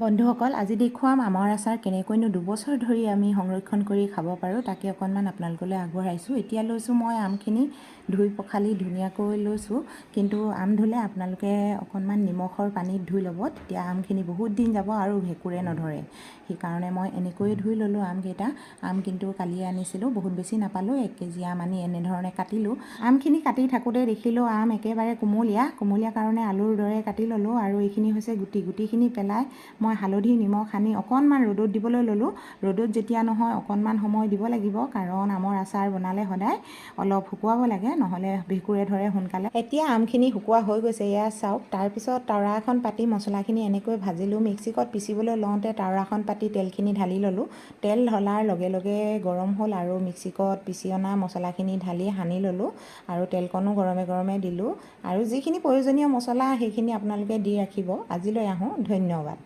বন্ধুসকল, আজি দেখুৱাম আমৰ আচাৰ কেনেকৈনো 2 বছৰ ধৰি আমি সংৰক্ষণ কৰি খাব পাৰোঁ তাকে অকণমান আপোনালোকলৈ আগবঢ়াইছোঁ। এতিয়া লৈছোঁ মই আমখিনি ধুই পখালি ধুনীয়াকৈ লৈছোঁ, কিন্তু আম ধুলে আপোনালোকে অকণমান নিমখৰ পানীত ধুই ল'ব, তেতিয়া আমখিনি বহুত দিন যাব আৰু ভেঁকুৰে নধৰে। সেইকাৰণে মই এনেকৈয়ে ধুই ল'লোঁ আমকেইটা। আম কিন্তু কালিয়ে আনিছিলোঁ, বহুত বেছি নাপালোঁ, 1 কেজি আম আনি এনেধৰণে কাটিলোঁ। আমখিনি কাটি থাকোঁতে দেখিলোঁ আম একেবাৰে কোমলীয়া কাৰণে আলুৰ দৰে কাটি ল'লোঁ, আৰু এইখিনি হৈছে গুটিখিনি পেলাই মই হালধি নিমখ সানি অকণমান ৰ'দত দিবলৈ ল'লোঁ। ৰ'দত যেতিয়া নহয় অকণমান সময় দিব লাগিব, কাৰণ আমৰ আচাৰ বনালে সদায় অলপ শুকুৱাব লাগে, নহ'লে ভেঁকুৰে ধৰে সোনকালে। এতিয়া আমখিনি শুকোৱা হৈ গৈছে, এয়া চাওক। তাৰপিছত তাৱা এখন পাতি মছলাখিনি এনেকৈ ভাজিলোঁ। মিক্সিত পিচিবলৈ লওঁতে তাৱাখন পাতি তেলখিনি ঢালি ল'লোঁ। তেল ঢলাৰ লগে লগে গৰম হ'ল আৰু মিক্সিত পিচি অনা মছলাখিনি ঢালি সানি ল'লোঁ, আৰু তেলকণো গৰমে গৰমে দিলোঁ, আৰু যিখিনি প্ৰয়োজনীয় মছলা সেইখিনি আপোনালোকে দি ৰাখিব। আজিলৈ আহোঁ, ধন্যবাদ।